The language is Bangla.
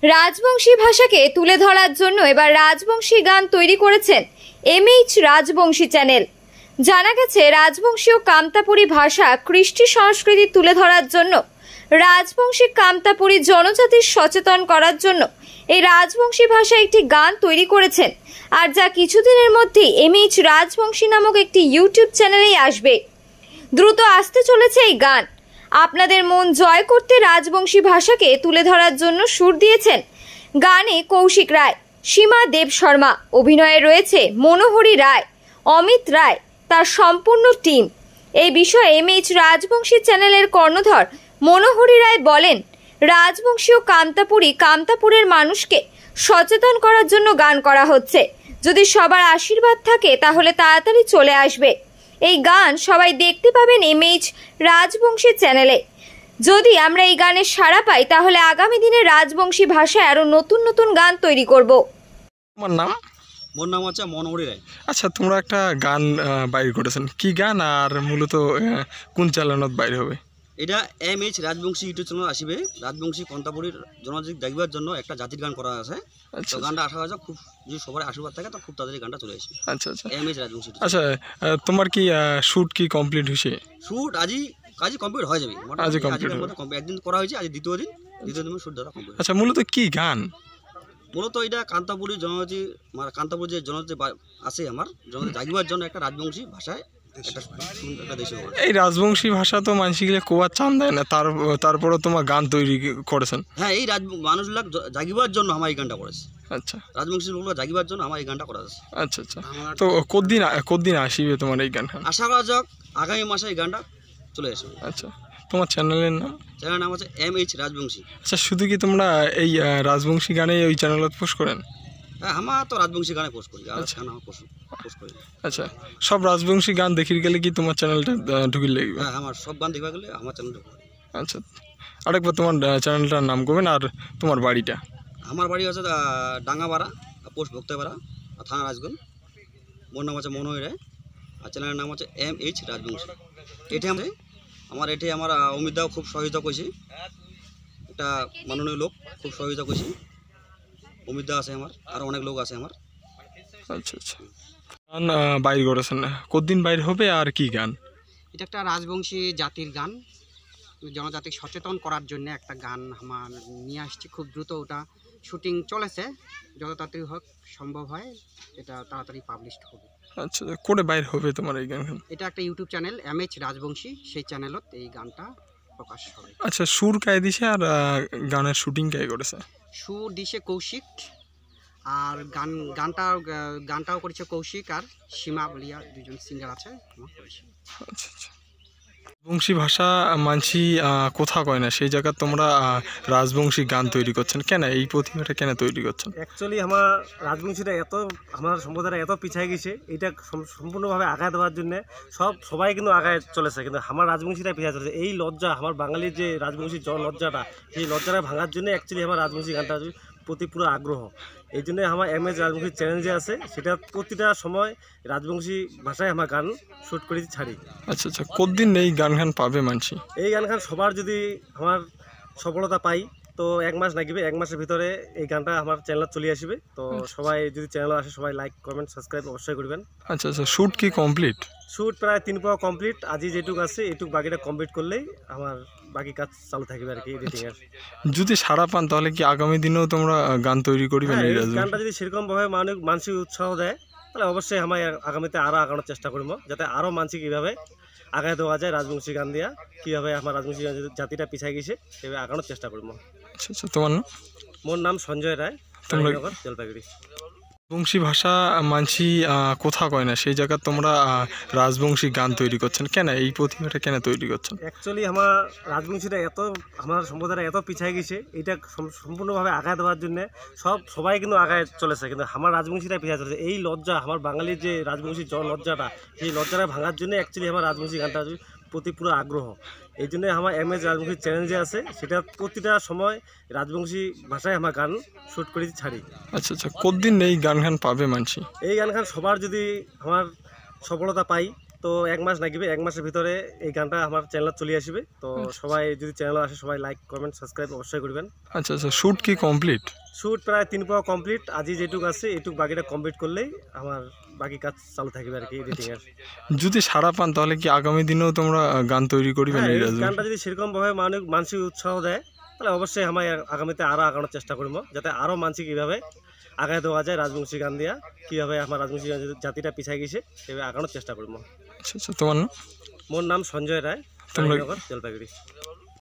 রাজবংশী ভাষাকে তুলে ধরার জন্য এবার রাজবংশী গান তৈরি করেছেন MH রাজবংশী চ্যানেল। জানা গেছে রাজবংশী ও কামতাপুরী ভাষা কৃষ্টি সংস্কৃতি তুলে ধরার জন্য রাজবংশী কামতাপুরী জনজাতির সচেতন করার জন্য এই রাজবংশী ভাষা একটি গান তৈরি করেছেন, আর যা কিছুদিনের মধ্যেই MH রাজবংশী নামক একটি ইউটিউব চ্যানেলেই আসবে। দ্রুত আসতে চলেছে এই গান। আপনাদের মন জয় করতে রাজবংশী ভাষাকে তুলে ধরার জন্য সুর দিয়েছেন গানে কৌশিক রায়, সীমা দেব শর্মা। অভিনয়ে রয়েছে মনোহরি রায়, অমিত রায়, তার সম্পূর্ণ টিম। এই বিষয়ে MH রাজবংশী চ্যানেলের কর্ণধর মনোহরি রায় বলেন, রাজবংশী ও কামতাপুরের মানুষকে সচেতন করার জন্য গান করা হচ্ছে। যদি সবার আশীর্বাদ থাকে তাহলে তাড়াতাড়ি চলে আসবে। এই গান সবাই দেখতে পাবেন MH রাজবংশী চ্যানেলে। যদি আমরা এই গানের সাড়া পাই তাহলে আগামী দিনে রাজবংশী ভাষায় আরো নতুন নতুন গান তৈরি করব। তোমার নাম? মোর নাম হচ্ছে মনোহরি রায়। আচ্ছা, তোমরা একটা গান বাইর করেছেন, কি গান আর মূলত কোন চ্যানেলত বাইর হবে? এটা MH রাজবংশী ইউটিউব চ্যানেল আসবে। রাজবংশী কন্তাপুরীর জনজাতি দেখবার জন্য একটা জাতির গান করা আছে। আচ্ছা, তো গানটা আসা হয়েছে, খুব যদি সবার আশীর্বাদ থাকে তো খুব তাড়াতাড়ি গানটা চলে আসবে। আচ্ছা আচ্ছা MH রাজবংশী। আচ্ছা, তোমার কি শুট কি কমপ্লিট হয়েছে? শুট কাজই কমপ্লিট হয়ে যাবে। আজই কমপ্লিট একদিন করা হয়েছে, আজ দ্বিতীয় দিন শুট দ্বারা কমপ্লিট। আচ্ছা, মূলত কি গান? মূলত এটা কান্তাপুরী জনজাতি, মানে কান্তাপুর যে জনজাতি আছে আমার জনজাতি জাগিবার জন্য একটা রাজবংশী ভাষায় একটা দেশে। এই রাজবংশী ভাষা তো মানুষগুলো কোয়া চান দেয় না, তারপরে তোমার গান তৈরি করেছেন। হ্যাঁ, এই মানুষগুলা জাগিবার জন্য আমার এই গানটা করেছে। আচ্ছা, রাজবংশী লোকগুলো জাগিবার জন্য আমার এই গানটা করা আছে। আচ্ছা আচ্ছা। তো কতদিন আসিবে তোমার এই গান? আশা করা যাক আগামী মাসে এই গানটা চলে আসবে। আচ্ছা, তোমার চ্যানেলের নাম? চ্যানেলের নাম হচ্ছে MH রাজবংশী। আচ্ছা, শুধু কি তোমরা এই রাজবংশী গানে ওই চ্যানেলত পোস্ট করেন? হ্যাঁ, আমার তো রাজবংশী গানে পোস্ট করি। আচ্ছা, পোস্ট করি। আচ্ছা, সব রাজবংশী গান দেখি গেলে কি তোমার চ্যানেলটা ঢুকিয়ে লাগবে? হ্যাঁ, আমার সব গান দেখবা গেলে আমার চ্যানেল ঢুকবে। আচ্ছা, আরেকবার তোমার চ্যানেলটার নাম করবেন আর তোমার বাড়িটা? আমার বাড়ি হচ্ছে ডাঙ্গাপাড়া, পোস্ট ভক্তপাড়া, থানা রাজগঞ্জ। মোর নাম হচ্ছে মনোহরি রায়, আর চ্যানেলের নাম হচ্ছে MH রাজবংশী। এটি আমার অমিত দাও খুব সহযোগিতা করছি, একটা মাননীয় লোক খুব সহযোগিতা করছি। অমিত দা আছে আমার, আরও অনেক লোক আছে আমার। আচ্ছা আচ্ছা, গান বাইর করেছেন, কতদিন বাইর হবে আর কি গান? এটা একটা রাজবংশী জাতির গান, জনজাতি সচেতন করার জন্য একটা গান আমার নিয়ে আসছি। খুব দ্রুত ওটা শুটিং চলেছে, যত তাড়াতাড়ি হোক সম্ভব হয় এটা তাড়াতাড়ি পাবলিশ হবে। আচ্ছা, করে বাইর হবে তোমার এই গান? এটা একটা ইউটিউব চ্যানেল MH রাজবংশী, সেই চ্যানেলত এই গানটা প্রকাশ হবে। আচ্ছা, সুর কায় দিছে আর গানের শুটিং কায় করেছে? সুর দিছে কৌশিক, আর গানটাও করেছে কৌশিক আর সীমা বলিয়া দুজন সিঙ্গার আছে। আচ্ছা আচ্ছা, রাজবংশী ভাষা মানছি কোথা কয় না, সেই জায়গায় তোমরা রাজবংশী গান তৈরি করছেন কেন? এই প্রতিভাটা কেন তৈরি করছেন? অ্যাকচুয়ালি আমার রাজবংশীটা আমার সম্প্রদায়টা এত পিছিয়ে গেছে, এটা সম্পূর্ণভাবে আগায় দেওয়ার জন্য সবাই কিন্তু আগায় চলেছে, কিন্তু আমার রাজবংশীটা পিছিয়ে চলেছে। এই লজ্জা, আমার বাঙালির যে রাজবংশী লজ্জাটা, সেই লজ্জাটা ভাঙার জন্য অ্যাকচুয়ালি আমার রাজবংশী গানটা প্রতি পুরো আগ্রহ। এই জন্যই আমার MH রাজবংশী চ্যানেল যে আছে, সেটা প্রতিটা সময় রাজবংশী ভাষায় আমার গান শ্যুট করে ছাড়ি। আচ্ছা আচ্ছা, কতদিন এই গান পাবে মানছি? এই গান সবার যদি আমার সফলতা পাই তো 1 মাস লাগবে। 1 মাসের ভিতরে এই গানটা আমার চ্যানেলে চলে আসবে। তো সবাই যদি চ্যানেলে আসে সবাই লাইক কমেন্ট সাবস্ক্রাইব অবশ্যই করবেন। আচ্ছা আচ্ছা, শ্যুট কি কমপ্লিট? শ্যুট প্রায় 3 পাওয়া কমপ্লিট। আজই যেটুকু আছে এইটুকু বাকিটা কমপ্লিট করলেই আমার বাকি কাজ চালু থাকবে আর কি, এডিটিং এর। যদি সাড়া পান তাহলে কি আগামী দিনেও তোমরা গান তৈরি করবেন? এই গানটা যদি সেরকমভাবে মানসিক উৎসাহ দেয় তাহলে অবশ্যই আমার আগামীতে আরও আগানোর চেষ্টা করবো, যাতে আরও মানসিক এইভাবে আগায় দেওয়া যায়। রাজবংশী গান দিয়া কীভাবে আমার রাজবংশী জাতিটা পিছিয়ে গেছে সেভাবে আগানোর চেষ্টা করবো। আচ্ছা আচ্ছা, তোমার নাম? মোর নাম সঞ্জয় রায়, জলপাইগুড়ি। রাজবংশী ভাষা মানছি কোথা কয় না, সেই জায়গায় তোমরা রাজবংশী গান তৈরি করছেন কেন? এই প্রতিভাটা কেন তৈরি করছেন? অ্যাকচুয়ালি আমার রাজবংশীটা আমার সম্প্রদায়টা এত পিছিয়ে গেছে, এটা সম্পূর্ণভাবে আগায় দেওয়ার জন্য সবাই কিন্তু আগায় চলেছে, কিন্তু আমার রাজবংশীটা পিছিয়ে চলেছে। এই লজ্জা, আমার বাঙালির যে রাজবংশী লজ্জাটা, সেই লজ্জাটা ভাঙার জন্য অ্যাকচুয়ালি আমার রাজবংশী গানটা প্রতি পুরো আগ্রহ। এই জন্যই আমার MH রাজবংশী চ্যানেল যে আছে, সেটা প্রতিটা সময় রাজবংশী ভাষায় আমার গান শ্যুট করে ছাড়ি। আচ্ছা আচ্ছা, কতদিন এই গান পাবে মানছি? এই গান সবার যদি আমার সফলতা পাই তো 1 মাস লাগবে, 1 মাসের ভিতরে এই গানটা আমার চ্যানেলে চলে আসবে। তো সবাই যদি চ্যানেলে আসে সবাই লাইক কমেন্ট সাবস্ক্রাইব অবশ্যই করবেন। আচ্ছা আচ্ছা, শ্যুট কি কমপ্লিট? শ্যুট প্রায় 3 পাওয়া কমপ্লিট, আজই যেটুকু আছে এইটুকু বাকিটা কমপ্লিট করলেই আমার বাকি কাজ চালু থাকবে আর কি এডিটিং এর। যদি সাড়া পান তাহলে কি আগামী দিনেও তোমরা গান তৈরি করবে? হ্যাঁ, এই গানটা যদি সেরকমভাবে মানসিক উৎসাহ দেয় তাহলে অবশ্যই আমি আগামীতে আরও আগানোর চেষ্টা করবো, যাতে আরও মানসিক কীভাবে আগায় দেওয়া যায় রাজবংশী গান দিয়া, কীভাবে আমার রাজবংশী জাতিটা পিছিয়ে গেছে সেভাবে আগানোর চেষ্টা করবো। আচ্ছা আচ্ছা, তোমার নাম? মোর নাম সঞ্জয় রায়, তোমরা রানীনগর, জলপাইগুড়ি।